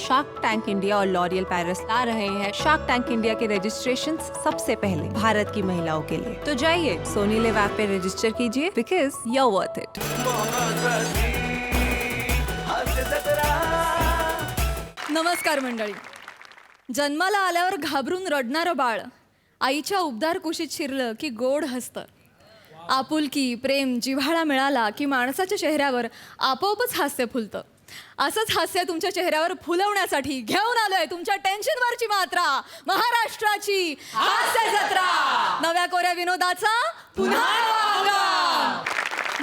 Shark Tank India और L'Oreal Paris ला रहे हैं शार्क टैंक इंडिया के रजिस्ट्रेशन सबसे पहले भारत की महिलाओं के लिए। तो जाइए सोनी लिव ऐप पे रजिस्टर कीजिए because you are worth it. नमस्कार मंडळी. जन्माला आल्यावर घाबरून रडणारं बाळ आईच्या उबदार कुशीत शिरलं की गोड हसतं. आपुलकी, प्रेम, जिव्हाळा मिळाला की माणसाच्या चेहऱ्यावर आपोआपच हास्य फुलतं. असंच हास्य तुमच्या चेहऱ्यावर फुलवण्यासाठी घेऊन आलोय तुमच्या टेन्शनवरची मात्रा, महाराष्ट्राची हास्य जत्रा. नव्या कोऱ्या विनोदाचा पुन्हा आगमन.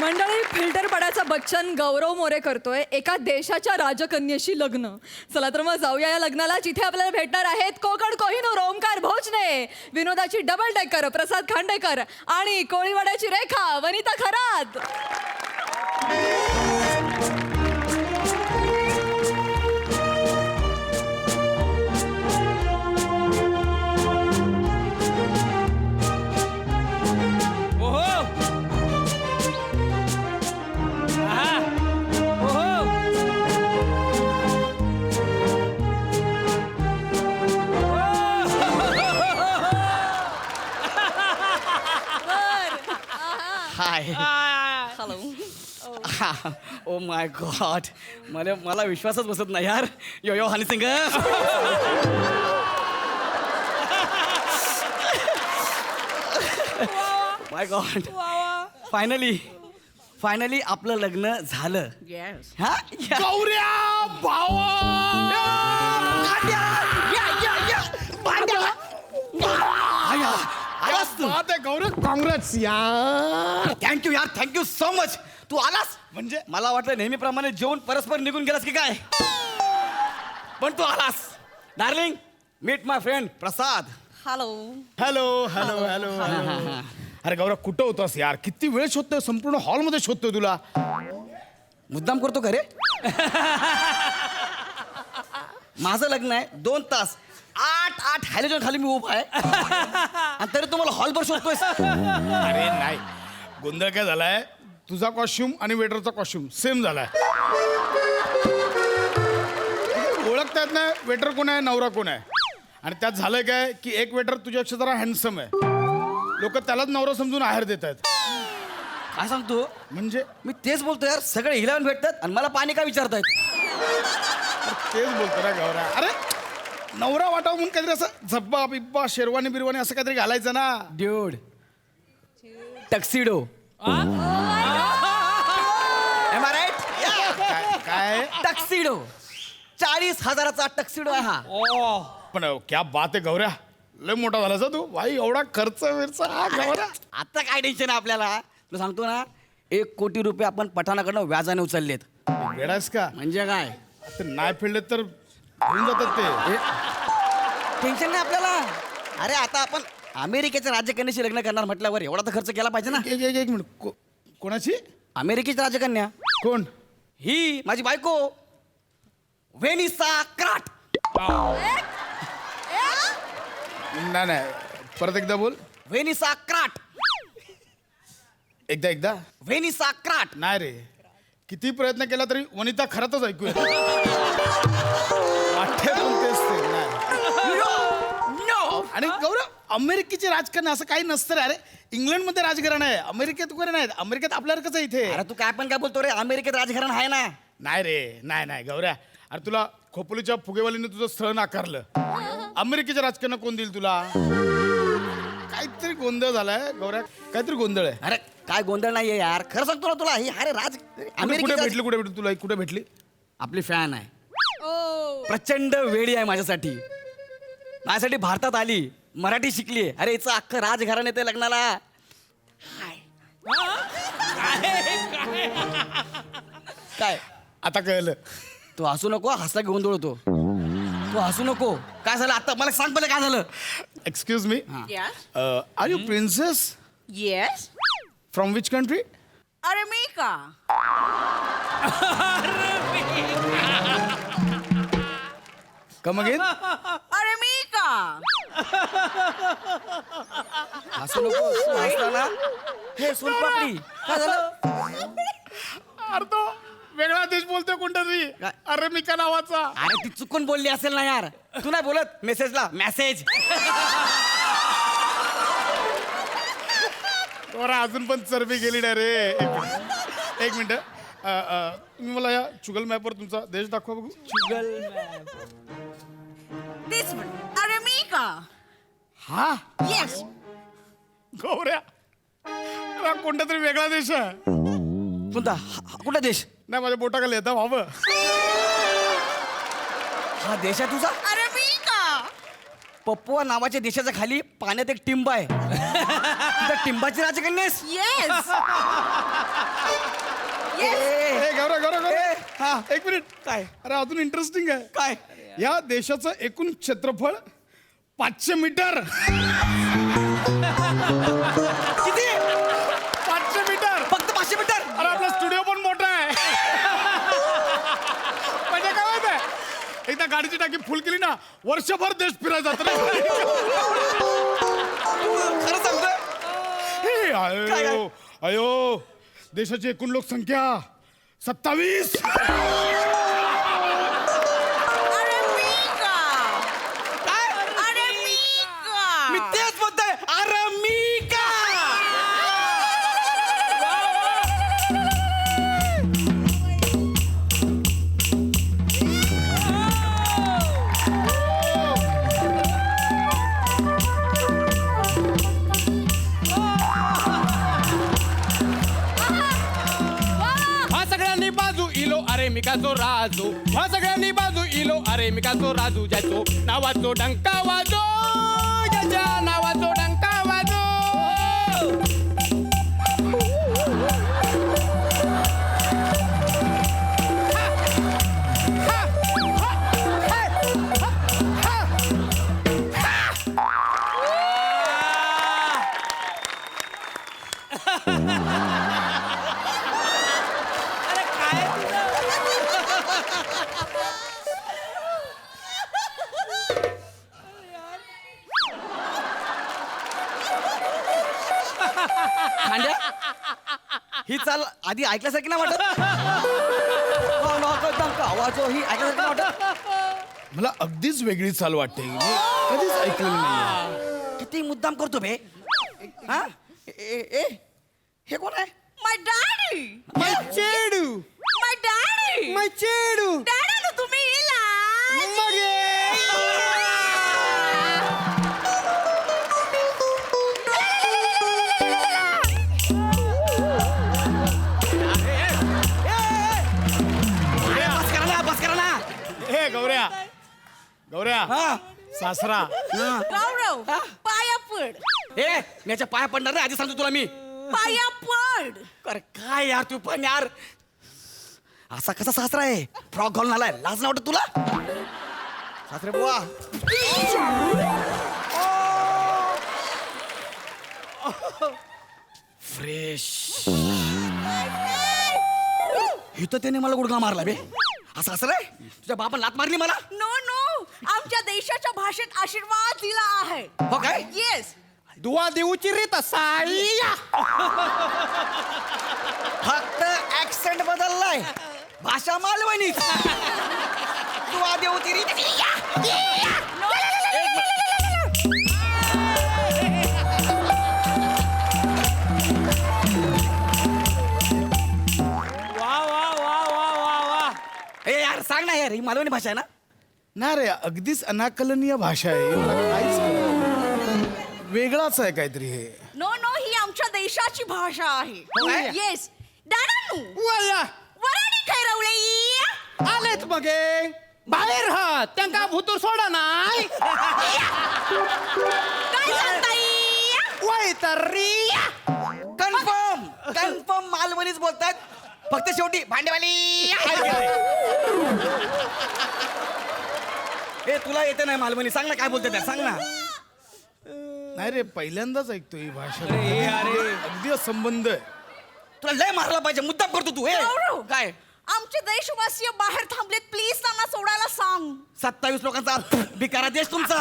मंडळी, फिल्टर पडायचा बच्चन गौरव मोरे करतोय एका देशाच्या राजकन्येशी लग्न. चला तर मग जाऊया या लग्नाला, जिथे आपल्याला भेटणार आहेत कोकण कोहिनूर ओमकार भोजने, विनोदाची डबल डेकर प्रसाद खांडेकर आणि कोळीवाड्याची Rekha Vanita Kharat. Hello. Oh my God, मला विश्वासच बसत नाही यार. Yo yo Honey Singh. My God, finally आपलं लग्न झालं. हा गौऱ्या भावा बात आहे गौरव. काँग्रेस यार. Thank you so much. तू आलास म्हणजे मला वाटलं नेहमीप्रमाणे जेवण परस्पर निघून गेलास की काय, पण तू आलास. Darling, meet my friend Prasad. Hello. Hello hello hello hello. अरे गौरव, कुठं होतास यार? किती वेळ शोधतोय, संपूर्ण हॉलमध्ये शोधतोय तुला. मुद्दाम करतो का रे? माझं लग्न आहे 2 तास, 8 हॅलोजन खाली मी उभा आहे आणि तरी तुम्हाला हॉलभर शोधतोय. अरे नाही, गोंधळ काय झालाय, तुझा कॉस्ट्युम आणि वेटरचा कॉस्ट्युम सेम झालाय. ओळखता येत नाही वेटर कोण आहे, नवरा कोण आहे. आणि त्यात झालंय काय की एक वेटर तुझ्यापेक्षा जरा हँडसम आहे, लोक त्यालाच नवरा समजून आहार देत आहेत. काय सांगतो? म्हणजे मी तेच बोलतो यार, सगळे हिलावून भेटतात आणि मला पाणी का विचारतायत? तेच बोलतो ना गौरा. अरे नवरा वाटावं म्हणून काहीतरी असं झब्बा बिब्बा शेरवानी बिरवानी असं काहीतरी घालायचं ना. Dude, tuxedo. Am I right? काय टक्सिडो. 40,000चा टक्सिडो आहे हा. पण क्या बात आहे गौऱ्या, लय मोठा झालास तू भाई. एवढा खर्च विरचा हा गौऱ्या. आता काय टेन्शन आहे आपल्याला, तुला सांगतो ना. 1 कोटी रुपये आपण पठाणाकडनं व्याजाने उचललेत. वेडायस का? म्हणजे काय, आता नाही फेडले तर होऊन जातात ते. टेन्शन नाही आपल्याला. अरे आता आपण अमेरिकेच्या राजकन्याशी लग्न करणार म्हटल्यावर एवढा तर खर्च केला पाहिजे ना. एक मिनिट, कोणाची? अमेरिकेची राजकन्या कोण? ही माझी बायको व्हेनिसा क्राट. नाही, परत एकदा बोल. व्हेनिसा क्राट. एकदा व्हेनिसा क्राट. नाही रे, किती प्रयत्न केला तरी वनिता खरातच ऐकू येत. वाटते पण तेच ते नाही. आणि गौरव, अमेरिकेचे राजकारण असं काही नसतं रे. अरे इंग्लंडमध्ये राजकारण आहे, अमेरिकेत वगैरे नाही. अमेरिकेत आपल्यासारखंच आहे इथे. अरे तू काय पण काय बोलतो रे, अमेरिकेत राजकारण आहे ना. नाही रे, नाही गौऱ्या. अरे तुला खोपोलीच्या फुगेवालीने तुझं स्थळ नाकारलं, अमेरिकेच्या राजकारण कोण देईल तुला? काहीतरी गोंधळ झालाय गौऱ्या, काहीतरी गोंधळ आहे. अरे काय गोंधळ नाहीये यार, खरं सांगतो ना तुला. ही अरे कुठे भेटली तुला? कुठे भेटली? आपली फॅन आहे, प्रचंड वेडी आहे माझ्यासाठी. भारतात आली, मराठी शिकली. अरे हिचं अख्खं राजघराणं येते लग्नाला. काय आता कळलं. तू हसू नको, हसला की गोंधळ होतो. तू हसू नको. काय झालं आता मला सांग पहिले, काय झालं? Excuse me, are you princess? Yes. From which country? Aramika. Come again. Aramika. हसू नको. हसला ना. हे सोनपापडी काय झालं? अरे तो वेगळा देश बोलतोय कोणता तरी काय? अरेमिका नावाचा. अरे ती चुकून बोलली असेल ना यार. तू नाही बोलत मेसेजला मेसेज. बरं अजून पण चरबी गेली नाही रे. एक मिनिट तुम्ही मला या चुगल मॅपवर तुमचा देश दाखवा बघू. This one. Aramika. हा Yes. गौऱ्या अरे हा कोणता तरी वेगळा देश आहे. कोणता कुठला देश? नाही माझ्या बोटाखाली येतं व्हावं. हा देश आहे तुझा? Aramika. पप्पुआ नावाच्या देशाच्या खाली पाण्यात एक टिंब आहे. तुझ्या टिंबाची राजकन्या आहेस? Yes. ए गौऱ्या गौऱ्या गौऱ्या हा एक मिनिट. काय अरे अजून इंटरेस्टिंग आहे. काय? या देशाचं एकूण क्षेत्रफळ 500 मीटर. किती? 500 मीटर. फक्त 500 मीटर. अरे आपला स्टुडिओ पण मोठा आहे. म्हणजे काय माहित आहे, एकदा गाडीची टाकी फुल केली ना वर्षभर देश फिरायला जात. खरं सांगतोय? काय? अयो अयो देशाची एकूण लोकसंख्या 27. Aramika. काय? Aramika. मी तेच बोलतोय. अरेमिका. हा सगळ्यांनी बाजू इलो अरे मिकाचो राजू. हा सगळ्यांनी बाजू इलो अरे मिकाचो राजू. ज्याचो नावाचो डंका वाजो. ज्याच्या नावाचो डंका वाजो. खांड्या ही चाल आधी ऐकल्यासारखी ना वाटत. हो, नको दमका आवाज हो, ही ऐकल्यासारखी ना वाटत. मला अगदीच वेगळी चाल वाटते. मी कधीच ऐकलेलं नाही. किती मुद्दाम करतो बे. हा ए हे कोण आहे? My daddy. चेडू My daddy. चेडू Daddy नो तुम्ही इला. बस करा ना, बस करा ना. हे गौऱ्या गौऱ्या हा सासरा गौरव पाया पड. ए मी याच्या पाया पडणार नाही आधी सांगतो तुला मी. पाया पड. अरे काय यार तू पण यार असा कसा सासरा आहे? फ्रॉक घालून आलाय. लाज नाही वाटत तुला? सासरे बुवा फ्रेश. इथं त्याने मला गुडघा मारला बे. असा सासरा आहे? तुझ्या बापान लात मारली मला? नो नो आमच्या देशाच्या भाषेत आशीर्वाद दिला आहे. हो काय? येस. दुवा देऊची रीत साई. फक्त ऍक्सेंट बदललाय. भाषा मालवणीच. तू आधी होती री. वा वा वा वा वा वा. ए यार सांग ना यार ही मालवणी भाषा आहे ना? ना रे अगदीच अनाकलनीय भाषा आहे. मला काहीच कळत नाही. वेगळाच आहे काहीतरी हे. नो नो ही आमच्या देशाची भाषा आहे. काय? येस. दादानू वया वराडी खैरवले. आलेत मगे बाहेर हा त्यांका भुतूर सोडा नाही. काय सांगताय? वैतरी कन्फर्म मालवणीच बोलतात. फक्त शेवटी भांडेवाली. ए तुला येते नाही मालवणी? सांग ना काय बोलते त्या सांग ना. नाही रे पहिल्यांदाच ऐकतो ही भाषा. अगदी संबंध आहे. तुला लय मारला पाहिजे. मुद्दाम करतो तू. ए गौरव. काय? आमचे देशवासीय बाहेर थांबलेत, प्लीज त्यांना सोडायला सांग. 27 लोकांचा भिकारा देश तुमचा.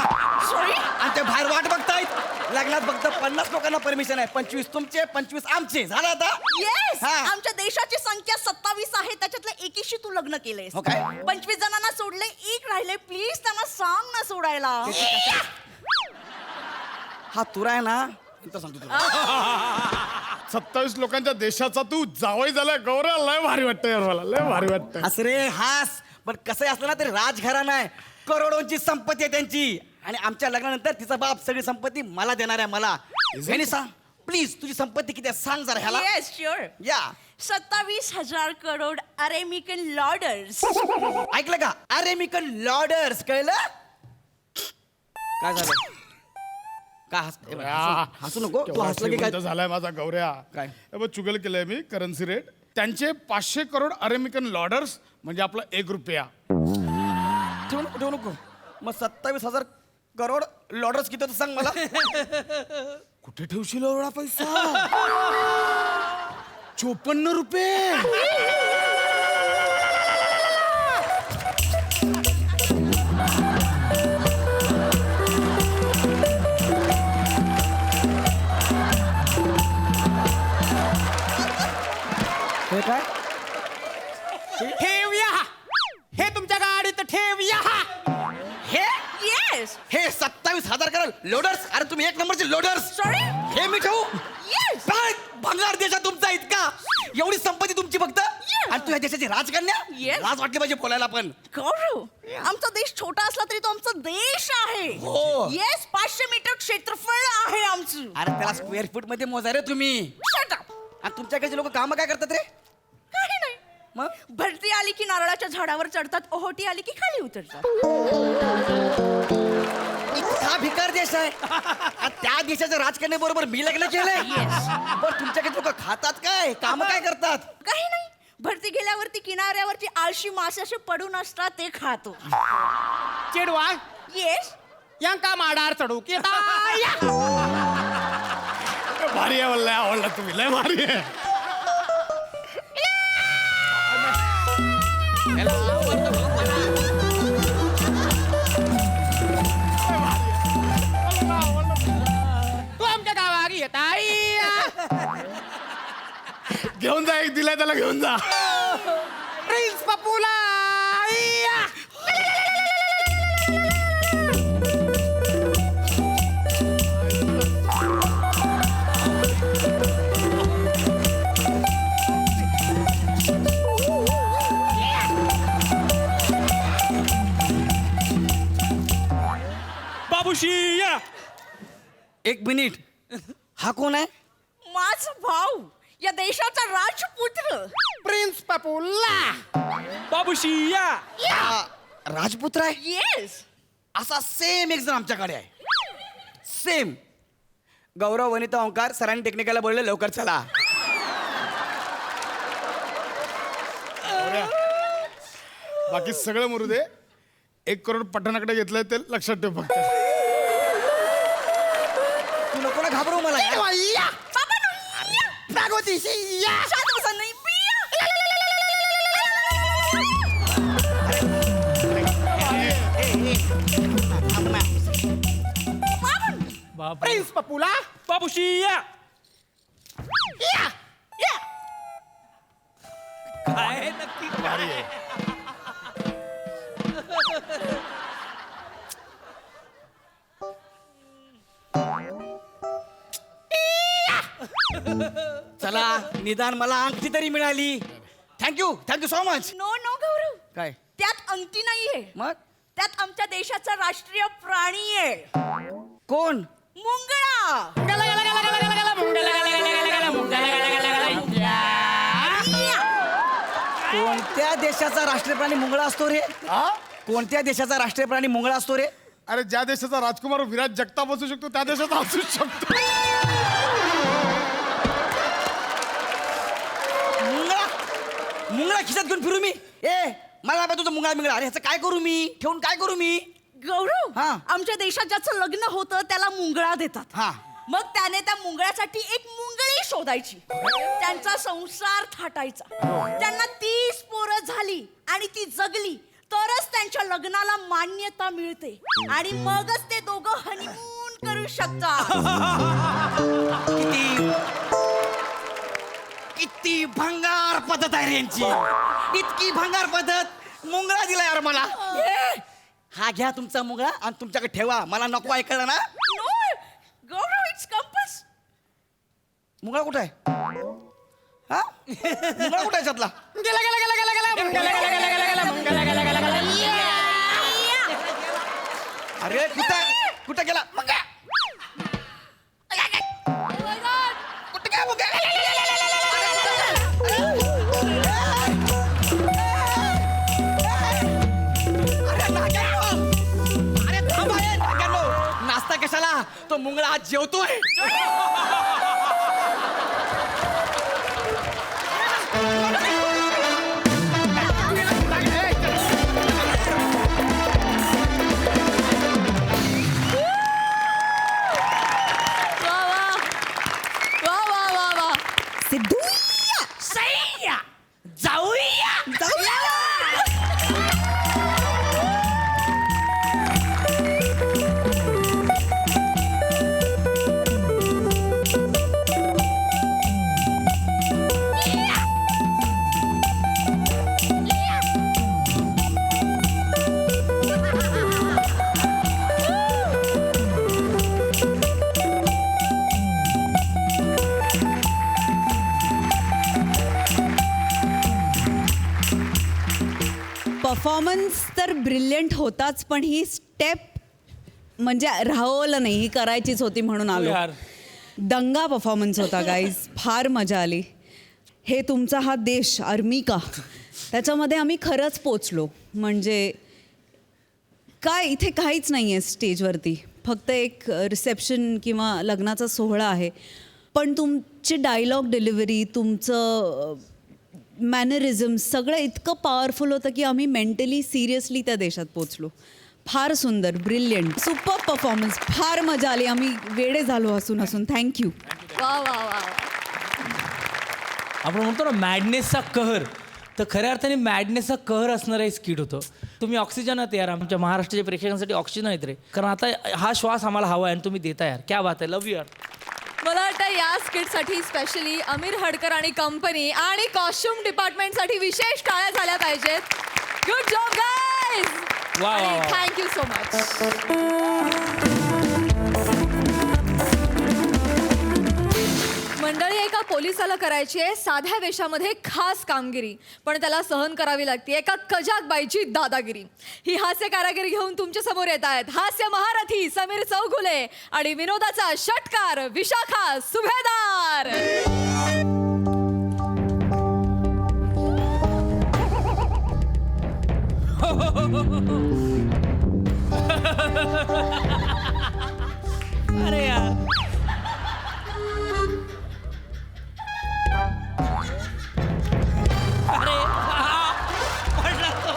सॉरी. आणि ते बाहेर वाट बघतायत. लग्नात फक्त 50 लोकांना परमिशन आहे. 25 तुमचे, 25 आमचे. झालं आता? येस, हा. आमच्या देशाची संख्या 27 आहे, त्याच्यातल्या 21शी तू लग्न केलंयस. हो काय? 25 जणांना सोडले, एक राहिले, प्लीज त्यांना सांग ना सोडायला. हा तुरा आहे ना, नंतर सांगतो तुला. 27 लोकांच्या देशाचा तू जावई झालाय गौऱ्या. लय भारी वाटतं यार मला, लय भारी वाटतं. हस रे हास. पण कसं असलं ना तरी राजघराणा आहे. करोडोंची संपत्ती आहे त्यांची. आणि आमच्या लग्नानंतर तिचा बाप सगळी संपत्ती मला देणार आहे. मला ह्यानी सांग प्लीज, तुझी संपत्ती किती आहे सांग जरा ह्याला. Yes sure. या 27,000 करोड अमेरिकन डॉलर्स. ऐकलं का? अमेरिकन लॉर्डर्स. कळलं? काय झालं? काय हसू नको. तू हसलं की काय? श्रीमंत झालाय माझा गौऱ्या. काय? हे बघ, चुगल केलंय मी करन्सी रेट. त्यांचे 500 करोड अमेरिकन डॉलर्स म्हणजे आपला 1 रुपया. ठेवू नको. मग 27,000 करोड लॉर्डर्स किती होतं सांग मला. कुठे ठेवशील एवढा पैसा? 54 रुपये. हे काय? ठेवूया हे तुमच्या गाडीत ठेवूया. हे येस. हे 27,000 करोड लोडर्स. अरे तुम्ही 1 नंबरचे लोडर्स. सॉरी. हे मी ठेवू? येस. काय भंगार देश आहे तुमचा इतका. एवढी संपत्ती तुमची फक्त. आणि तू या देशाची राजकन्या. Yes. लाज वाटली पाहिजे बोलायला पण. गौरव, आमचा देश छोटा असला तरी तो आमचा देश आहे. हो. येस, 500 मीटर क्षेत्रफळ आहे आमचं. अरे त्याला स्क्वेअर फूट मध्ये मोजा रे तुम्ही. Shut up. आणि तुमच्याकडचे लोक काम काय करतात रे? काही नाही. मग भरती आली की नारळाच्या झाडावर चढतात, ओहोटी आली की खाली उतरतात. इतका भिकार देश आहे. आणि त्या देशाच्या राजकन्याबरोबर मी लग्न केलंय. पण तुमच्याकडे लोक खातात काय? काम काय करतात? काही नाही. भरती गेल्यावरती किनाऱ्यावरती आळशी मासे असे पडून असतात, ते खातो. चिडवा येस. यांका माडार चढू की भारी आहे मला, लय आवडला तुम्ही. लय भारी आहे. तू आमच्या गावात येत आई. घेऊन जा, एक दिलाय त्याला घेऊन जा. प्रिन्स पपूला बाबूशी या. 1 मिनिट. हा कोण आहे? माझा भाऊ, या देशाचा राजपुत्र. प्रिन्स पपूला. बाबूशी या. हा राजपुत्र आहे. येस. असा सेम एक जण आमच्याकडे आहे. सेम. गौरव, वनिता, ओंकार सरांनी टेक्निकलला बोलले लवकर चला. गौऱ्या, बाकी सगळं मरू दे. 1 करोड पठाणाकडे घेतलंय ते लक्षात ठेव फक्त. तू नको ना घाबरवू मला यार. बाबा नाही. शांत बसा, नाही. प्रिन्स पपूला. बाबूशी या. काय नक्की भारी आहे. चला निदान मला अंगठी तरी मिळाली. Thank you so much. No no Gaurav, काय त्यात अंगठी नाहीये. मग त्यात आमच्या देशाचा राष्ट्रीय प्राणी आहे. कोण? मुंगळा. कोणत्या देशाचा राष्ट्रीय प्राणी मुंगळा असतो रे? कोणत्या देशाचा राष्ट्रीय प्राणी मुंगळा असतो रे? अरे ज्या देशाचा राजकुमार विराट जगताप असू शकतो त्या देशाचा असू शकतो. मुंगळा खिशात घेऊन फिरू मी? मला तुझं मुंगळा मिळा. अरे ह्याचं काय करू मी? ठेवून काय करू मी? गौरव, हा. आमच्या देशात ज्याचं लग्न होतं त्याला मुंगळा देतात. हा. मग त्याने त्या मुंगळ्यासाठी एक मुंगळी शोधायची, त्यांचा संसार थाटायचा. त्यांना 30 पोरं झाली आणि ती जगली तरच त्यांच्या लग्नाला मान्यता मिळते आणि मगच ते दोघं हनीमून करू शकतात. किती भंगार पद्धत आहे रे यांची. इतकी भंगार पद्धत. मुंगळा दिला यार मला. हा घ्या तुमचा मुंगळा आणि तुमच्याकडे ठेवा. मला नको ऐकलं ना. No, Gaurav, it's compass. मुंगळा कुठे आहे? हा मुंगळा कुठे आहे त्यातला? अरे कुठे गेला मुंगा? कुठे गेला मुंगा? अरे थांबा हे नाग्यांनो. नाश्ता कशाला? तो मुंगळा आज जेवतोय. वा वा वा वा वा वा. परफॉर्मन्स तर ब्रिलियंट होताच, पण ही स्टेप म्हणजे राहवलं नाही, ही करायचीच होती म्हणून आलो. यार. दंगा परफॉर्मन्स होता गाईज, फार मजा आली. हे तुमचा हा देश अर्मिका, त्याच्यामध्ये आम्ही खरंच पोचलो. म्हणजे काय इथे काहीच नाही आहे स्टेजवरती, फक्त एक रिसेप्शन किंवा लग्नाचा सोहळा आहे. पण तुमची डायलॉग डिलिव्हरी, तुमचं मॅनरिझम सगळं इतकं पॉवरफुल होतं की आम्ही मेंटली सिरियसली त्या देशात पोचलो. फार सुंदर, ब्रिलियंट, सुपर परफॉर्मन्स, फार मजा आली. आम्ही वेडे झालो हसून हसून. थँक्यू. वा वा वा. आपण म्हणतो ना मॅडनेसचा कहर, तर खऱ्या अर्थाने मॅडनेसचा कहर असणारं हे स्किट होतं. तुम्ही ऑक्सिजन आहात यार, आमच्या महाराष्ट्राच्या प्रेक्षकांसाठी ऑक्सिजन आहेत रे. कारण आता हा श्वास आम्हाला हवा आहे आणि तुम्ही देता यार. क्या बात आहे, लव्ह यू यार. मला वाटतं या स्किटसाठी स्पेशली अमीर हडकर आणि कंपनी आणि कॉस्ट्युम डिपार्टमेंटसाठी विशेष टाळ्या झाल्या पाहिजेत. Good job guys. वा, वा, वा. Thank you so much. मंडळी, एका पोलिसाला करायची आहे साध्या वेशामध्ये खास कामगिरी, पण त्याला सहन करावी लागते एका कजाक बाईची दादागिरी. ही हास्य कारागिरी घेऊन तुमच्या समोर येत आहेत हास्य महारथी समीर चौगुले आणि विनोदाचा षटकार विशाखा सुभेदार. अरे यार. अरे पडला तो.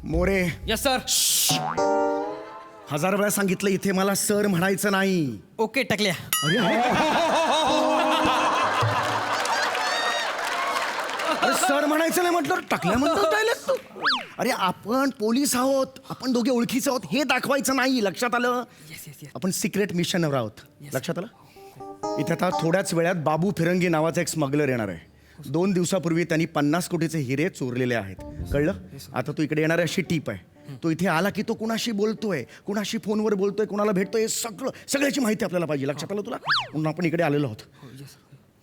More, yes sir. 1000 वेळा सांगितलं इथे मला सर म्हणायचं नाही. ओके टकल्या. अरे सर म्हणायचं नाही म्हटलं टाकल्या म्हणतो डायलॉग तू. अरे आपण पोलीस आहोत, आपण दोघे ओळखीचे आहोत हे दाखवायचं नाही. लक्षात आलं? आपण सिक्रेट मिशनवर आहोत. लक्षात आलं? इथे आता थोड्याच वेळात बाबू फिरंगी नावाचा एक स्मगलर येणार आहे. 2 दिवसापूर्वी त्यांनी 50 कोटीचे हिरे चोरलेले आहेत. कळलं? आता तो इकडे येणारी अशी टीप आहे. तो इथे आला की तो कुणाशी बोलतोय, कुणाशी फोनवर बोलतोय, कुणाला भेटतोय, सगळ्याची माहिती आपल्याला पाहिजे. लक्षात आलं तुला? म्हणून आपण इकडे आलेलो आहोत.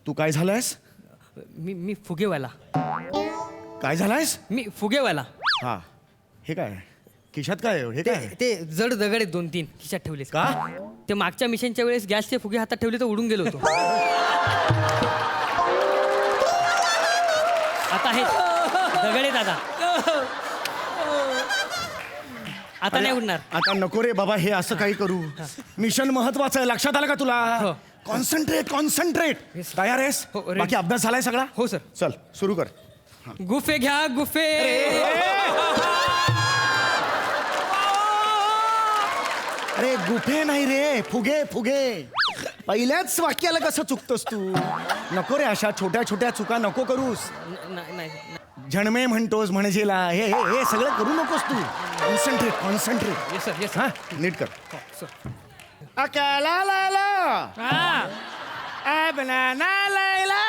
तू काय झालायस? मी फुगेवाला. काय झालायस? मी फुगेवाला. हा, हे काय खिशात काय हे काय? ते जड दगड आहेत 2-3 खिशात ठेवले. का? ते मागच्या मिशनच्या वेळेस गॅसचे फुगे हातात ठेवले तर उडून गेलो होतो. आता हे दगड आहेत दादा. आता नाही उडणार. आता नको रे बाबा हे असं काही करू. मिशन महत्वाचं आहे, लक्षात आलं का तुला? हो. कॉन्सन्ट्रेट. तयार आहेस? हो, ready. बाकी अभ्यास झालाय सगळा? हो सर. चल सुरू कर. गुफे घ्या गुफे. अरे गुफे नाही रे, फुगे. पहिल्याच वाक्याला कसं चुकतोस तू? नको रे, अशा छोट्या छोट्या चुका नको करूस. नाही झणमे म्हणतोस म्हणजेला हे सगळं करू नकोस तू. कॉन्सन्ट्रेट. येस सर येस हा नीट कर. अकेला लैला बनाना लैला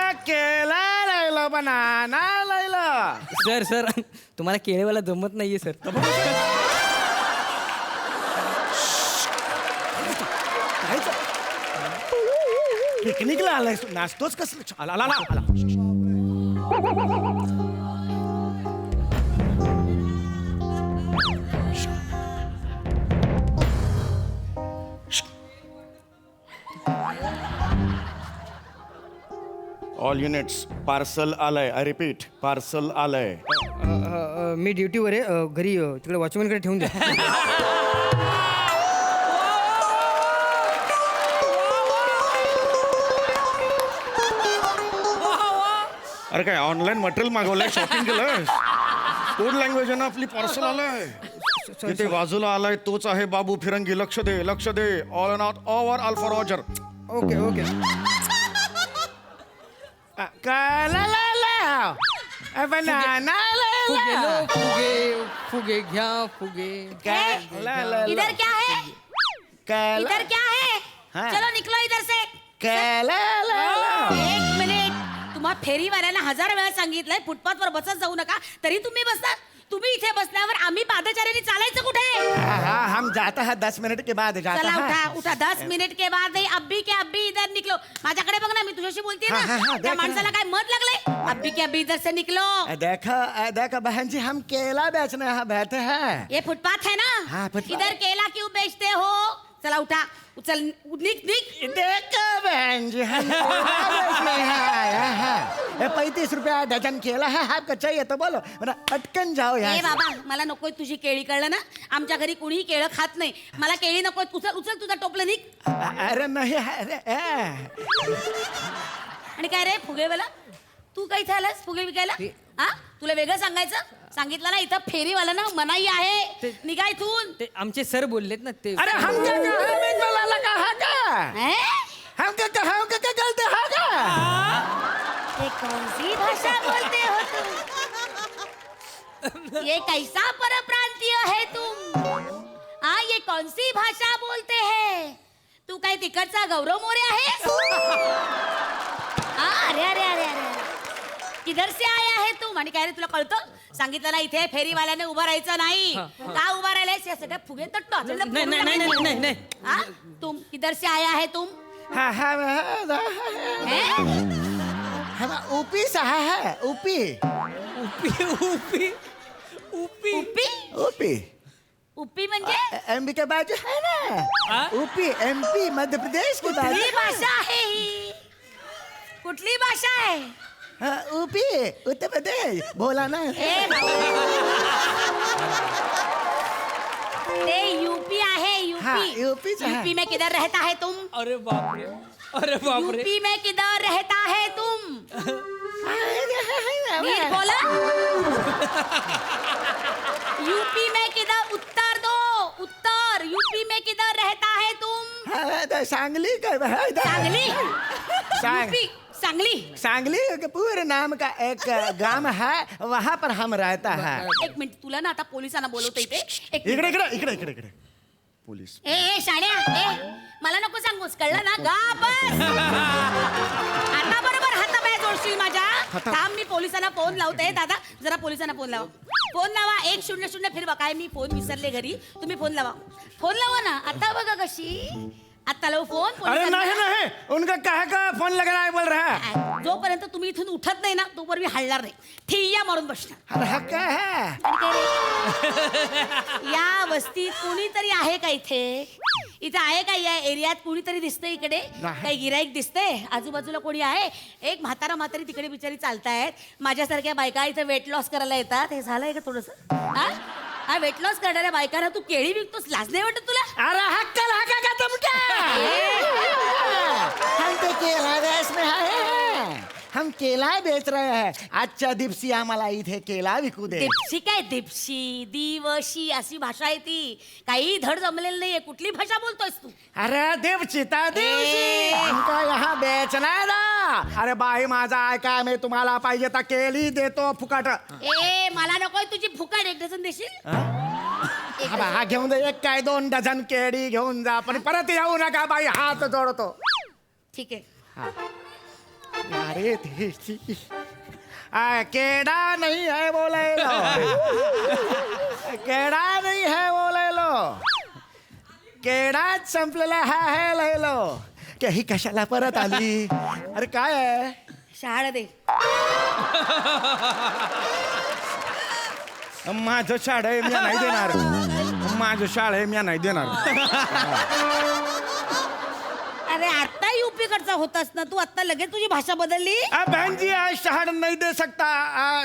अकेला लैला बनाना लैला. सर तुम्हाला केळेवाला जमत नाहीये सर. पिकनिकला आलाय नाचतोच कसं? आला. ऑल युनिट्स पार्सल आलंय. आय रिपीट पार्सल आलंय. मी ड्युटीवर आहे घरी तिकडे वॉचमॅनकडे ठेवून द्या. अरे काय ऑनलाईन मटेरियल मागवलंय, शॉपिंग केलंय? कोड लँग्वेज आहे ना आपली. पार्सल आलंय. तिथे बाजूला आलाय तोच आहे बाबू फिरंगी. लक्ष दे. All not over alpha roger. Okay. फुगे घ्या फुगे. इधर क्या है? इधर क्या है? चलो निकलो इधर से. एक मिनिट. तुम्हाला फेरीवाल्याला 1000 वेळा सांगितलंय फुटपाथवर बसत जाऊ नका, तरी तुम्ही बसता. तुम्ही इथे बसल्यावर आम्ही पादचाऱ्यांनी चालायचं कुठे? हम जाता है 10 मिनट के बाद. चला उठा 10 मिनिट के बाद अब्बी के अब्बी इधर निकलो. माझ्याकडे बघ ना, मी तुझ्याशी बोलते ना. त्या माणसाला काय मत लागले? अब्बी के अब्बी इधर से निकलो. देखो बहन जी, हम केला बेचने यहाँ बैठे हैं. ये फुटपाथ है ना? हाँ, फुटपाथ. इधर केला क्यों बेचते हो? चला उठा. चल निक. देखो बहन जी, हम केला बेचने आए हैं. 35 रुपया डजन केला है. आपको चाहिए तो बोलो, वरना अटकन जाओ ए यहाँ. बाबा, मला नकोय तुझी केळी, कळलं ना? आमच्या घरी कुणीही केळं खात नाही. मला केळी नकोय. उचल तुझा टोपलं निघ. अरे नाही. आणि काय रे फुगेवाला, तू काय इथे आलास फुगे विकायला? हा, तुला वेगळं सांगितलं ना, इथं फेरीवाला ना मनाई आहे. निघा इथून. ते आमचे सर बोललेत ना ते. अरे हम क्या कहा का? हैं? हम क्या गलते हा का? ये कौन सी भाषा बोलते हो तुम? ये कैसा परप्रांतीय है तुम? हाँ, ये कौन सी भाषा बोलते हैं? तू काय तिकडचा गौरव मोरे आहेस? अरे किधर से आया है तुम? आणि काय रे, तुला कळतं? सांगितलं ना इथे फेरीवाल्याने उभं राहायचं नाही. का उभा राहिलायस? या सगळ्या फुगे तर टॉचर. नाही. हाँ, तुम किधर से आया है तुम? हम ऊपी से है. ऊपी. उपी म्हणजे एमपी के बाजू है ना. ऊपी एमपी मध्य प्रदेश की बाजू. कुठली भाषा आहे ही? कुठली भाषा आहे? ऊपी उत्तर प्रदेश. बोला ना. ते यूपी आहे. हाँ, यूपी से है. यूपी में किधर रहता है तुम? अरे बापरे. यूपी में किधर रहता है तुम? नीट बोला. यूपी में किधर? उत्तर दो. उत्तर. यूपी में किधर रहता है तुम? सांगली का? सांगली के पूरे नाम का एक गांव है, वहाँ पर हम रहता है. एक मिनिट, तुला ना आता पोलिसांना बोलवते इथे. एक मिनिट. इकडे पोलीस. ए शाण्या, मला नको सांगूस, कळलं ना? गा बस. आता बरोबर हातापाय जोडशील माझ्या. थांब, मी पोलिसांना फोन लावते. दादा जरा पोलिसांना फोन लावा. 100 फिरवा. काय मी फोन विसरले घरी. तुम्ही फोन लावा ना. आता बघा कशी. आता लावू फोन. अरे नहीं, उनका कहा का फोन लग रहा है बोल रहा है. जोपर्यंत तुम्ही इथून उठत नाही ना, तोपर्यंत मी हलणार नाही. ठिय्या मारून बसणार. अरे हा काय है? आणि काय रे? या वस्तीत कोणीतरी आहे का इथे? इथे आहे का या एरियात कुणीतरी दिसतंय इकडे काही गिराईक दिसतंय आजूबाजूला कोणी आहे एक म्हातारी तिकडे बिचारी चालतायत माझ्यासारख्या बायका इथे वेट लॉस करायला येतात हे झालंय का थोडस हा वेट लॉस करणाऱ्या बायकांना तू केळी विकतोस लाज नाही वाटत तुला अरे हक्कल हका का तुमच्या हम तो केला गैस में है हम केला बेच रहे हैं आजच्या दिवशी आम्हाला इथे केला विकू दे दिपशी काय दिपशी दिवशी अशी भाषा आहे ती काही धड जमलेली नाहीये कुठली भाषा बोलतोयस तू अरे देवचिता दिवशी हमको यहाँ बेचना है ना अरे बाई माझा ऐका मी तुम्हाला पाहिजे तर केली देतो फुकट ए मला नकोय तुझी फुकट 1 डझन देशील हा घेऊन जा 1 काय 2 डझन केळी घेऊन जा पण परत येऊ नका बाई हात जोडतो ठीक आहे अरे केड़ा नहीं है बोले लो केड़ा नहीं है बोले लो केडाच संपलेला है लय लो के ही कशाला परत आली अरे काय आहे शहाळ दे माझं शाळ आहे मी नाही देणार माझं शाळ आहे मी नाही देणार अरे आता यूपी कडचा होतास ना तू आता लगेच तुझी भाषा बदलली बहन जी आज शहर नहीं दे सकता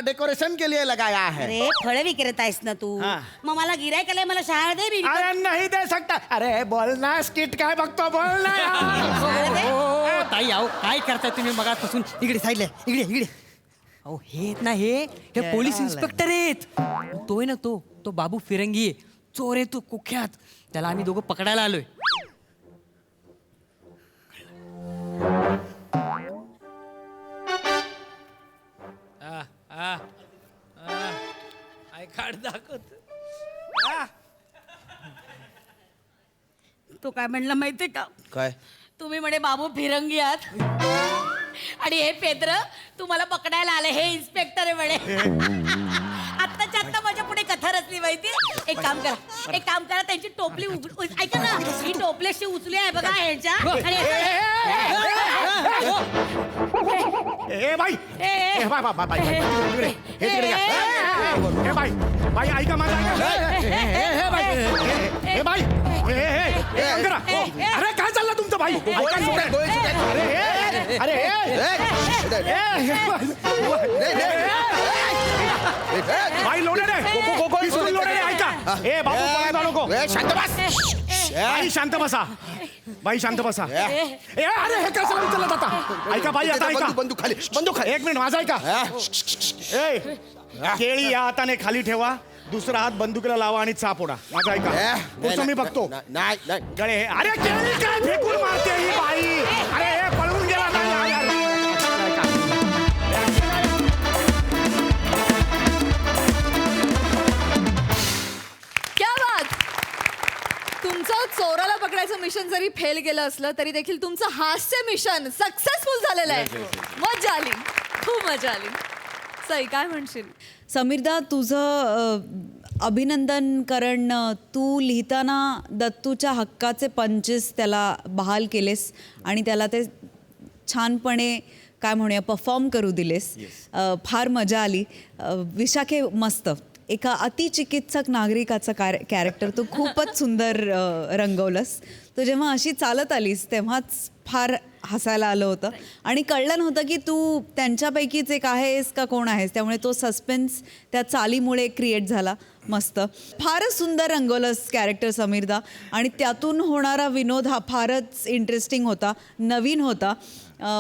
डेकोरेशन के लिए लगाया है अरे फळ विक्रेता आहेस ना तू हा. मग मला गिरायक आलंय मला शहाळ दे मी अरे नहीं दे सकता अरे बोल ना स्किट काय बघतो बोल ना शहाळ दे. ताई आहो काय करताय तुम्ही मगापासून इकडे साईडला इकडे अहो हे आहेत ना हे पोलीस इन्स्पेक्टर आहेत तो आहे ना तो बाबू फिरंगी आहे चोर आहे तो कुख्यात त्याला आम्ही दोघं पकडायला आलोय आय कार्ड दाखवत तो काय म्हणला माहितीये का काय तुम्ही म्हणे बाबू फिरंगी आहात आणि हे पेद्र तुम्हाला पकडायला आले हे इन्स्पेक्टर आहे म्हणे आत्ताच्या आत्ता माझ्या पुढे कथा रचली माहिती एक काम करा त्यांची टोपली ऐका ना ही टोपली अशी उचली आहे बघा ह्यांच्या आणि ए बाई ए बाई बाई बाई इकडे हे तिकडे घ्या ए बाई बाई ऐका माझं ऐका ए बाई ए करा अरे काय चाललं तुमचं बाई अरे बाई लोडे लोडे ऐका ए बाबू नको शांत बस बाई शांत बसा बाई शांत बसा ए अरे हे कसं उचललं जाता ऐका बाई आता ऐका बंदूक खाली 1 मिनिट माझा ऐका ए केळी या हाताने खाली ठेवा दुसरा हात बंदुकीला लावा आणि चाप ओढा माझा ऐका पुढचं मी बघतो नाही गळे अरे केळी काय फेकून मारते ही बाई अरे हे पळून गेला नाही क्या बात तुमचं चोराला पकडायचं मिशन जरी फेल गेलं असलं तरी देखील तुमचं हास्य मिशन सक्सेसफुल झालेलं आहे मजा आली खूप मजा आली सई काय म्हणशील समीरदा तुझं अभिनंदन कारण तू लिहिताना दत्तूच्या हक्काचे पंचेस त्याला बहाल केलेस आणि त्याला ते छानपणे काय म्हणूया परफॉर्म करू दिलेस फार मजा आली विशाखे मस्त एका अतिचिकित्सक नागरिकाचं कॅरेक्टर तू खूपच सुंदर रंगवलंस तू जेव्हा अशी चालत आलीस तेव्हाच फार हसायला आलं होतं आणि कळलं नव्हतं की तू त्यांच्यापैकीच एक आहेस का कोण आहेस त्यामुळे तो सस्पेन्स त्या चालीमुळे क्रिएट झाला मस्त फारच सुंदर रंगवलंस कॅरेक्टर समीरदा आणि त्यातून होणारा विनोद हा फारच इंटरेस्टिंग होता नवीन होता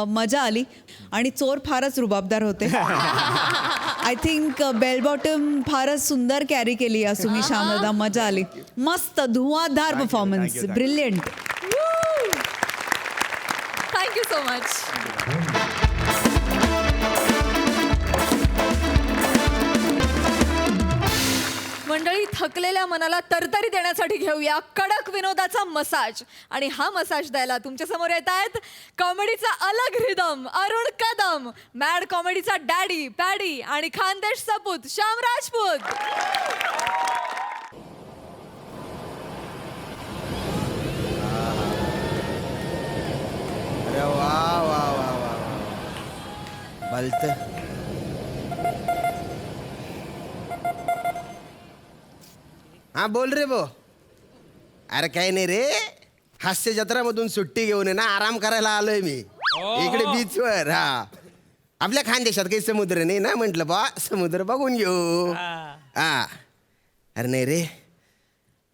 मजा आली आणि चोर फारच रुबाबदार होते आय थिंक बेल बॉटम फारच सुंदर कॅरी केली असुमी श्यामदा मजा आली मस्त धुवाधार performance brilliant thank you so much मंडळी थकलेल्या मनाला तरतरी देण्यासाठी घेऊया कडक विनोदाचा मसाज आणि हा मसाज द्यायला तुमच्या समोर येत आहेत कॉमेडीचा अलग रिदम अरुण कदम मॅड कॉमेडीचा डॅडी पॅडी आणि खानदेश सपूत श्याम राजपूत अरे वा वा वा वा भलत हाँ बोल रे वो अरे काही नाही रे हास्य जत्रामधून सुट्टी घेऊन आहे ना आराम करायला आलोय मी इकडे बीचवर. हा आपल्या खानदेशात काही समुद्र नाही ना, म्हटलं बा समुद्र बघून घेऊ. हा अरे नाही रे,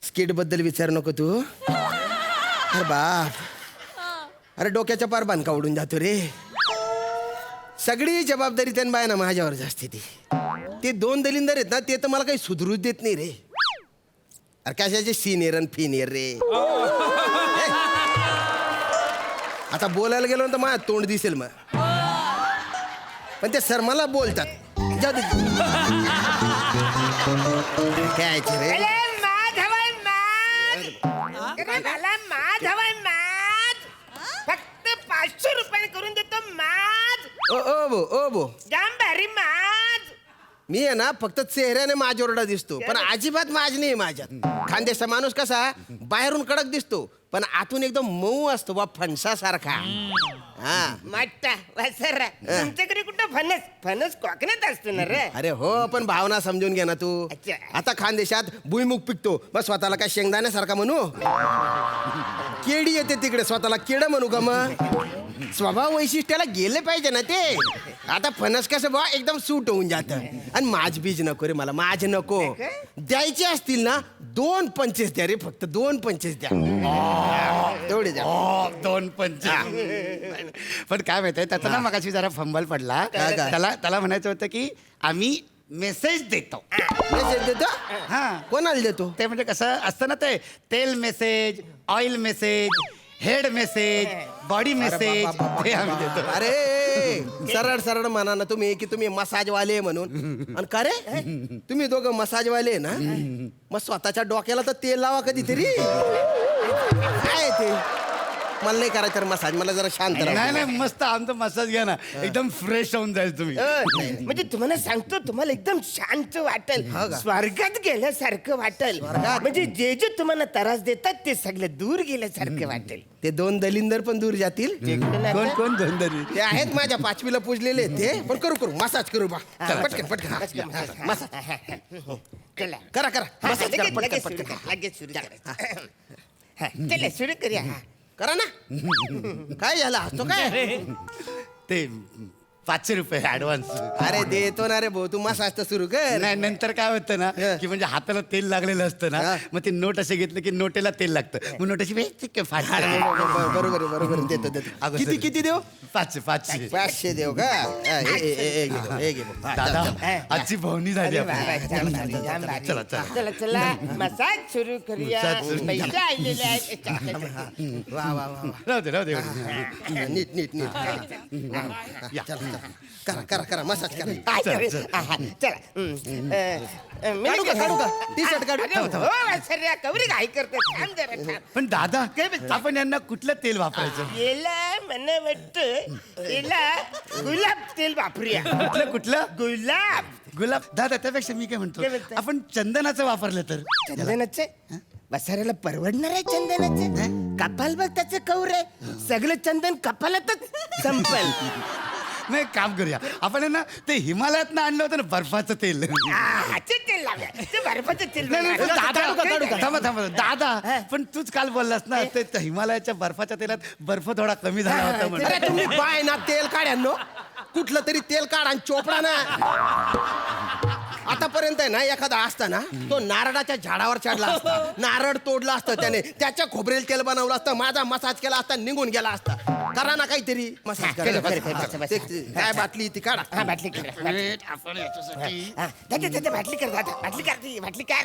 स्किट बद्दल विचार नको तू. अरे बाप, अरे डोक्याच्या पार बांधका उडून जातो रे. सगळी जबाबदारी त्यांना बाय ना माझ्यावर असते ती. ते 2 दलिंदर आहेत ना, ते तर मला काही सुधरूच देत नाही रे. अरे कशाचे सिनियर आणि फिनियर रे. आता बोलायला गेलो तर माझं तोंड दिसेल मग, पण ते सर मला बोलतात. जाऊ दे. काय रे फक्त 500 रुपये करून देतो माझ. ओ बो जाम भारी माझ. मी आहे ना फक्त चेहऱ्याने माझ्यावरडा दिसतो, पण अजिबात माझ नाही माझ्यात. खानदेशचा माणूस कसा बाहेरून कडक दिसतो, पण आतून एकदम मऊ असतो बा, फणसासारखा. हा माट्टा वासरा तुमच्याकडे कुठं फणस फणस कोकणात असतो ना रे. अरे हो, पण भावना समजून घे ना तू. अच्छा. आता खानदेशात भुईमुग पिकतो, मग स्वतःला काय शेंगदाण्यासारखा म्हणू? केडी येते तिकडे, स्वतःला केड म्हणू का मग? स्वभाव वैशिष्ट्याला गेले पाहिजे ना ते. आता फणस कसं बा एकदम सूट होऊन जातं. आणि माझ बीज नको रे मला, माझ नको. द्यायचे असतील ना 2 पंचेस द्या रे, फक्त 2 पंचेस द्या. तेवढे द्या. 2 पंच. पण काय माहितीये, त्याचा ना मगाशी जरा फंबल पडला. काय? त्याला म्हणायचं होतं की आम्ही मेसेज देतो. मेसेज देतो? हा कोणाला देतो? ते म्हणजे कसं असतं ना, ते तेल message, oil message, head message, body message, ते आम्ही देतो. अरे सरळ सरळ म्हणा ना तुम्ही की तुम्ही मसाजवाले म्हणून. आणि का रे तुम्ही दोघं मसाजवाले ना, मग स्वतःच्या डोक्याला तर तेल लावा कधीतरी. काय ते मला नाही करायचं तर मसाज, मला जरा शांत राहा. नाही मस्त आमचा मसाज घ्या ना, एकदम फ्रेश होऊन जाईल तुम्ही. म्हणजे तुम्हाला सांगतो, तुम्हाला एकदम शांत वाटेल, स्वर्गात गेल्यासारखं वाटेल. म्हणजे जे जे तुम्हाला त्रास देतात ते सगळं दूर गेल्यासारखं वाटेल. ते 2 दलिंदर पण दूर जातील. कोण 2 दरी? ते आहेत माझ्या 5वीला पुजलेले ते. पण करू मसाज करू बा. पटकन पटकन मसाज करा करा. मसाज करा पटकन पटकन. लगेच सुरू करायचं. चला सुरू करूया. करा ना. काय झालं हसतो काय? ते 500 रुपये ऍडव्हान्स. अरे देतो ना रे भाऊ, तू मसाज तर सुरू कर. नाही नंतर काय होतं ना, की म्हणजे हाताला तेल लागलेलं असतं ना, मग ते नोट असे घेतलं की नोटेला तेल लागतं, मग नोटाची बरोबर बरोबर देतो. किती किती देऊ? 500 500 देऊ का? हे घे भाऊ. दादा आजची भावनी झाली चला चला चला मसाज सुरू करूया. पैसे आलेले आहेत. वा वा वा. राहू दे नीट करा मसाज करा. चला काढू का? टी-शर्ट काढू. कवरी घाई करते. थांब जरा थांब. पण दादा आपण यांना कुठलं तेल वापरायचं? याला मला वाटतं याला गुलाब तेल वापरूया. कुठलं गुलाब? दादा त्यापेक्षा मी काय म्हणतो, काय म्हणताय? आपण चंदनाचं वापरलं तर? चंदनाचं बसाऱ्याला परवडणार आहे चंदनाचं? कपाल बघ त्याचं कौर आहे. सगळं चंदन कपालातच संपल. नाही काम करूया आपण ना, ते हिमालयात आणलं होतं ना बर्फाचं तेल. तेल लावूया. ते बर्फाचं तेल. नाही, दादा, थांबा दादा, पण तूच काल बोललास ना, ते हिमालयाच्या बर्फाच्या तेलात बर्फ थोडा कमी झाला होता अरे म्हणजे. तुम्ही बाय ना तेल काढ्यानो, कुठलं तरी तेल काढ आणि चोपडा ना. आतापर्यंत आहे ना एखादा असता ना, तो नारळाच्या झाडावर चढला असता, नारळ तोडला असतं त्याने, त्याच्या खोबरेल तेल बनवलं असतं, माझा मसाज केला असता, निघून गेला असता. करा ना काहीतरी मसाज करा. काय बाटली ती काढा. बाटली कर. आपण याच्यासाठी बाटली कर दादा. बाटली कर.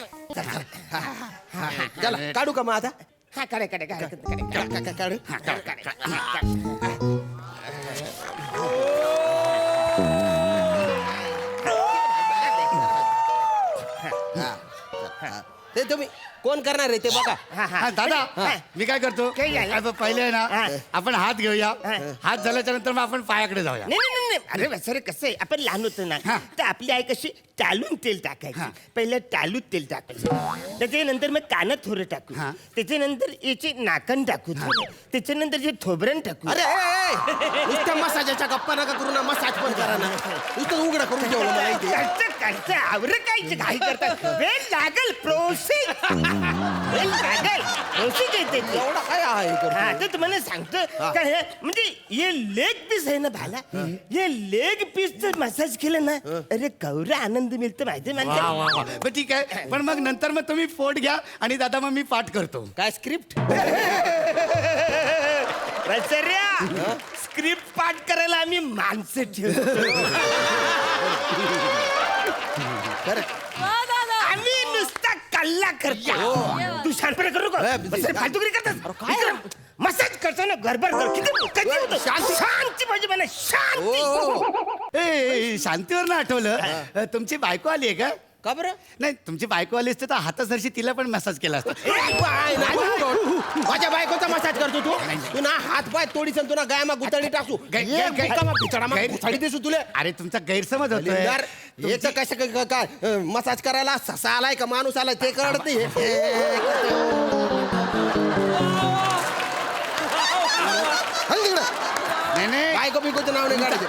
चला काढू का मग आता? हा काढा काढू. ते तुम्ही कोण करणार आहे ते बघा. हा दादा मी काय करतो, पहिले आहे ना आपण हात घेऊया, हात झाल्याच्या नंतर मग आपण पायाकडे जाऊया. नाही अरे सर कसं आहे, आपण लहान होतो ना, तर आपली आई कशी टालून तेल टाकायची. पहिलं टालूत तेल टाकायचं, त्याच्यानंतर मग कानात थोडं टाकू, त्याच्यानंतर याचे नाकन टाकू, त्याच्यानंतर जे थोबरण टाकू. अरे नुसत्या मसाजाच्या गप्पा नका करू ना, मसाज पण करा ना. नुसतं उघडा करून ठेवलं मला इथे. आवरं काय घाई करतात. वेळ लागल प्रोसेस. औषध येते ते. एवढा काय आहे हा तर तुम्हाला सांगतो काय आहे, म्हणजे हे लेग पीस आहे ना भाला हे लेग पीसचं मसाज केलं ना अरे कवरा आनंद मिळतो माहिती वा वा वा बरं, ठीक आहे पण मग नंतर मग तुम्ही पोट घ्या आणि दादा मग मी पाठ करतो. काय स्क्रिप्ट स्क्रिप्ट पाठ करायला आम्ही माणसं ठेवतो आम्ही नुसता कल्ला करतो तू शांतपणे करू का फालतुगिरी करतात मसाज करतो ना गडबड कर किती कधी होतो शांती पाहिजे मला शांती ए शांतीवर ना आठवलं तुमची बायको आली आहे का बरं? नाही तुमची बायको आली असते तर हातासरशी तिला पण मसाज केला असता. माझ्या बायकोचा मसाज करतो तू ना हात पाय तोडीस तू ना गायमा गुतळणी टाकू गुतळी दिसू तुला. अरे तुमचा गैरसमज होतोय. याचं कसं काय मसाज करायला ससा आलाय का माणूस आलाय ते कळत नाही. नाही नाही बायको बिकोचं नाव नाही काढायचं.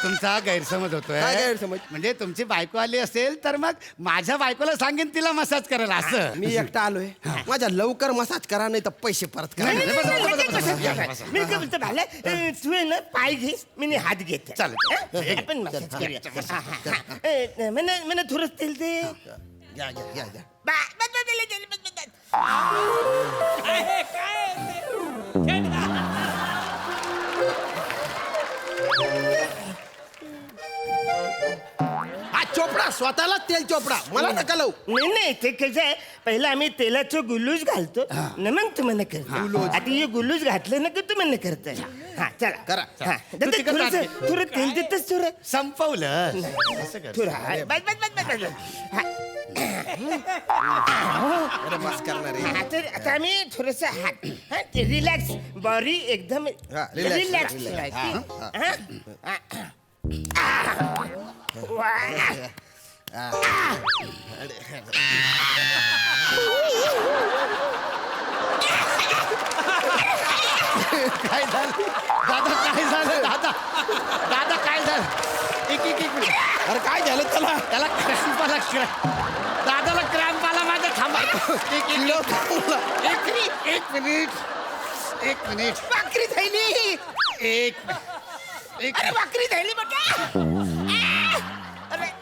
तुमचा गैरसमज होतोय. काय गैरसमज? म्हणजे तुमची बायको आली असेल तर मग माझ्या बायकोला सांगेन तिला मसाज करायला असं. मी एकटा आलोय माझ्या लवकर मसाज करा नाही तर पैसे परत करा. मी काय बोलतो भाला तू आहे ना पाय घे मी हात घेते चालेल. आपण मसाज करूया मला थोडं तेल दे घ्या घ्या घ्या घ्या. चोपडा स्वतःला तेल चोपडा मला नका लावू. नाही ते कसं आहे पहिला आम्ही तेलाचं गुलूज घालतो न मग तुम्हाला करतो आता हे गुलूज घातलं ना की तुम्हाला करताय हा चला करा. हा थोडं तेल देतच थोडं संपवलं. थोडं हा, बस. अरे बस करणार आहे. हा, तर आता आम्ही थोडस हात रिलॅक्स बॉडी एकदम हा, relax, रिलॅक्स relax. काय झालं दादा काय झालं दादा काय झालं एक मिनिट. अरे काय झालं त्याला त्याला क्रॅम्प आला दादाला क्रॅम्प आला माझ्या थांबा. एक मिनिट भाकरी थैली अरे भाकरी थैली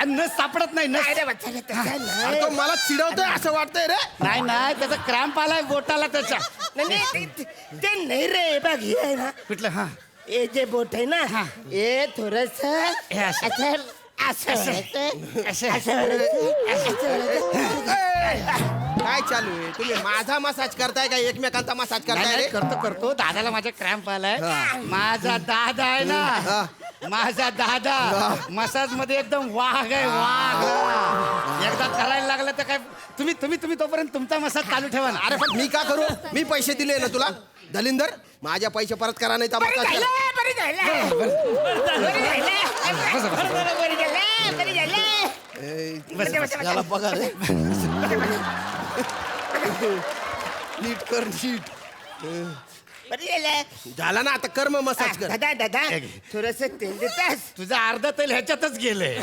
अन्न सापडत नाही अरे तो मला चिडवतोय असं वाटतंय रे. नाही त्याचा क्रॅम्प आलाय बोटाला त्याच्या. ते नाही रे बघ हे आहे ना कुठलं हा हे जे बोट आहे ना हे थोडस काय चालू आहे तुम्ही माझा मसाज करताय का एकमेकांचा मसाज करताय रे? करतो दादाला माझ्या क्रॅम्प आलाय. माझा दादा आहे ना माझा दादा मसाज मध्ये एकदम वाघ आहे वाघ. एकदा करायला लागलं तर काय तुम्ही तोपर्यंत तुमचा मसाज चालू ठेवा ना. अरे पण मी का करू मी पैसे दिले ना तुला दलिंदर माझ्या पैसे परत करा नाही तर मसाज करा. याला बघा रे नीट कर नीट झाला ना आता कर्म मसाज कर. दादा थोडस तेल देतास तुझं अर्ध तेल ह्याच्यातच गेलंय.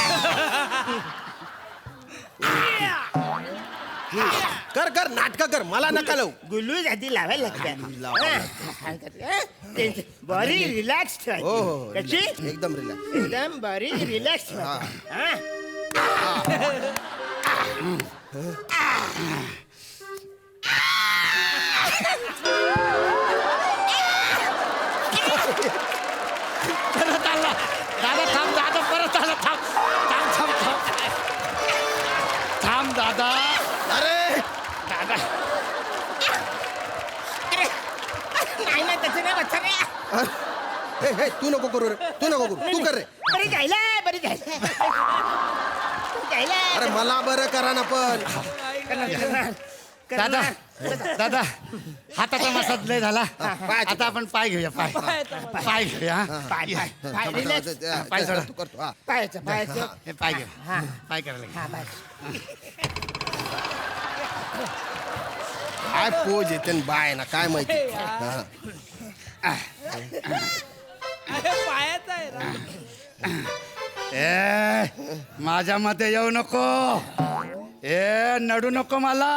कर कर नाटक कर मला नका लावू. गुलूज आधी लावायला लागतात बॉडी रिलॅक्स हो हो कशी एकदम रिलॅक्स. एकदम बॉडी रिलॅक्स परत आला दादा थांब दादा परत आला थांब दादा. अरे दादा नाही ना त्याचं नाही बच्चा रे हे हे तू नको करू रे तू नको करू तू कर रे. बरी जायला अरे मला बरं करा ना पण. दादा हाताचा मसाज लय झाला. आता आपण पाय घेऊया पाय घेऊया. पाय सोडा. तू करतो हा. पायाचं हे पाय घेऊ पाय करायला. काय पोज येते न बाय ना काय माहिती. हा. पायाचा आहे माझ्या मते येऊ नको ए नडू नको मला,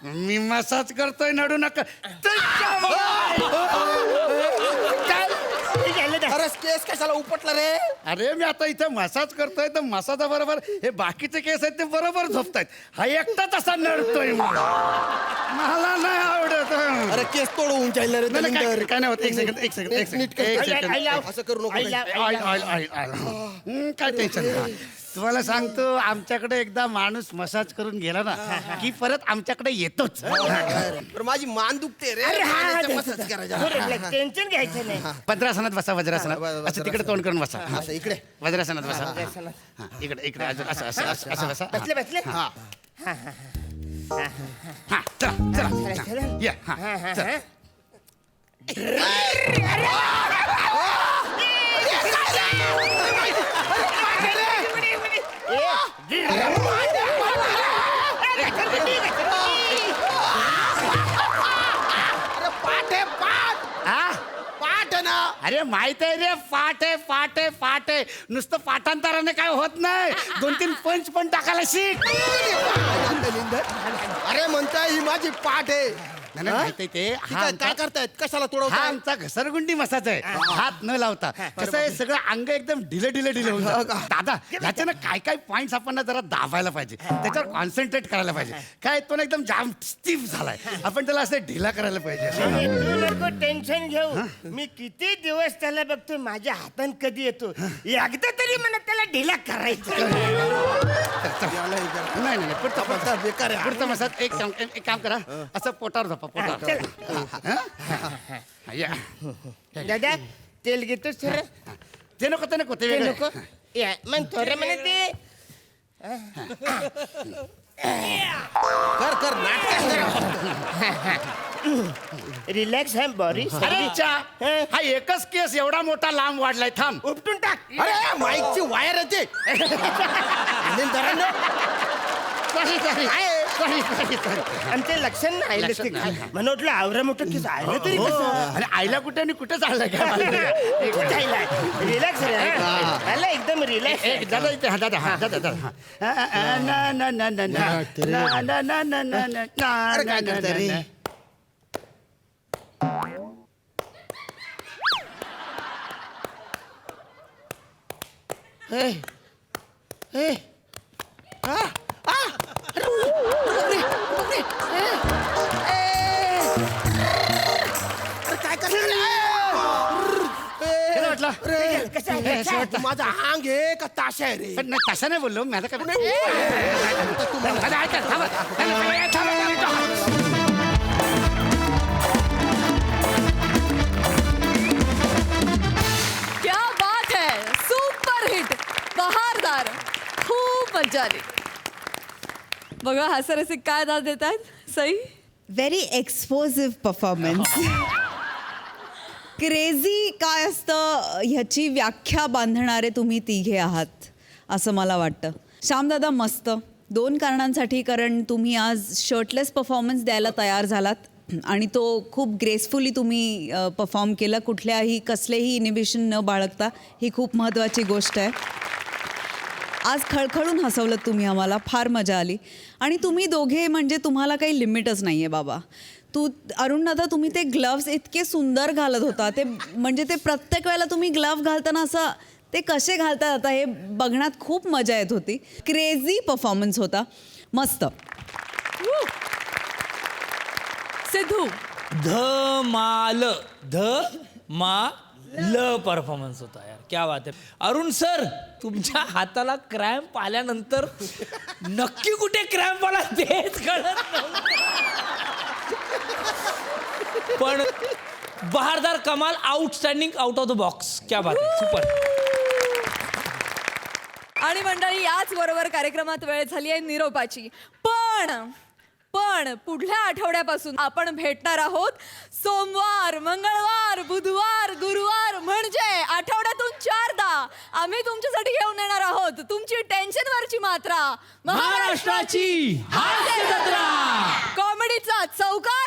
मी मसाज करतोय, नडू नका. अरे केस कशाला उपटला रे? अरे मी आता इथे मसाज करतोय तर मसाजा बरोबर हे बाकीचे केस आहेत ते बरोबर झोपतायत. हा एकटाच असा नडतोय मला नाही आवडत. अरे केस तोडवून जाईल रे. नाही, काय नाही होत. एक सेकंड एक सेकंड एक सेकंड एक सेकंड. असं करू नको. काय टेन्शन नाही. तुम्हाला सांगतो आमच्याकडे एकदा माणूस मसाज करून गेला ना की परत आमच्याकडे येतोच. पण माझी मान दुखते रे. मसाज करायचा. टेन्शन घ्यायचं नाही. वज्रासनात बसा, वज्रासनात. असं तिकडे तोंड करून बसा. असं इकडे वज्रासनात बसा. हा, इकडे इकडे अजून असं असं असं असं बसा. बसले बसले. हा चला चला या. हा चला. अरे माहित आहे रे, पाठ आहे पाठ आहे पाठ आहे. नुसतं पाठांतराने काय होत नाही. 2-3 पंच पण टाकायला शिक. अरे म्हणताय ही माझी पाठ आहे. माहित आहे ते. काय करतायत? कशाला हा तोडवताय? आमचा घसरगुंडी मसाज आहे. हात न लावता. कसं आहे सगळं अंग एकदम ढिले ढिले ढिले होऊन जातं. दादा ह्याच्या ना काय काय पॉइंट्स आपण ना जरा दाबायला पाहिजे, त्याच्यावर कॉन्सन्ट्रेट करायला पाहिजे. काय तो ना एकदम जाम स्टीफ झालाय, आपण त्याला असं ढिला करायला पाहिजे. तू नको टेन्शन घेऊ. मी किती दिवस त्याला बघतोय, माझ्या हातात कधी येतो. एकदा तरी मला त्याला ढिला करायचा. नाही नाही पुढचा बेकार आहे. पुढचा मसाज एक काम करा, असं पोटावर झोपा. पोटावर. या. दादा तेल घेतोस थोडं? ते नको ते नको ते ते वेगळं. नको. या मग थोडं म्हणे ते कर नाटक. रिलॅक्स आहे बॉडी. अरे चा, हा एकच केस एवढा मोठा लांब वाढलाय. थांब उपटून टाक. अरे माईकची वायर येते. आमचे लक्षण नाही आलं ते. म्हणून म्हटलं आवरा मोठं की आलं तरी कसं. आणि आईला कुठे आणि कुठे चाललंय रिलॅक्स रे. एकदम रिलॅक्स. दादा इथे हा दादा हा दादा दादा ना ना ना ना ना ना ना ना ना ना अरे काय करताय रे? माझा अंग आहे का ताशा आहे रे? पण नाही तसं नाही बोललो मी. आता काय क्या बात है, सुपर हिट, बहारदार, खूप मजा आली. बघा हा सर असे काय दाद देत आहेत. Sai very explosive performance. Crazy काय असतं ह्याची व्याख्या बांधणारे तुम्ही तिघे आहात असं मला वाटतं. श्यामदादा मस्त 2 कारणांसाठी. कारण तुम्ही आज शर्टलेस परफॉर्मन्स द्यायला तयार झालात आणि तो खूप ग्रेसफुली तुम्ही परफॉर्म केला, कुठल्याही कसलेही इनिबिशन न बाळगता. ही खूप महत्त्वाची गोष्ट आहे. आज खळखळून हसवलं तुम्ही आम्हाला, फार मजा आली. आणि तुम्ही दोघे म्हणजे तुम्हाला काही लिमिटच नाही आहे बाबा. अरुण दादा तुम्ही ते ग्लव्स इतके सुंदर घालत होता, ते म्हणजे ते प्रत्येक वेळेला तुम्ही ग्लव्ह घालताना असं ते कसे घालतात आता हे बघण्यात खूप मजा येत होती. क्रेझी परफॉर्मन्स होता, मस्त. सिद्धू धमाल परफॉर्मन्स होता यार, क्या बात आहे. अरुण सर तुमच्या हाताला क्रॅम्प आल्यानंतर नक्की कुठे क्रॅम्प आला तेच कळत नव्हतं. पण बहारदार, कमाल, outstanding, out of the box, क्या बात आहे, सुपर. आणि मंडळी याच बरोबर कार्यक्रमात वेळ झाली आहे निरोपाची. पण पुढल्या आठवड्यापासून आपण भेटणार आहोत सोमवार, मंगळवार, बुधवार, गुरुवार, म्हणजे आठवड्यातून 4दा आम्ही तुमच्यासाठी घेऊन येणार आहोत तुमची टेन्शनवरची मात्रा, महाराष्ट्राची हास्य जत्रा. कॉमेडीचा चौकार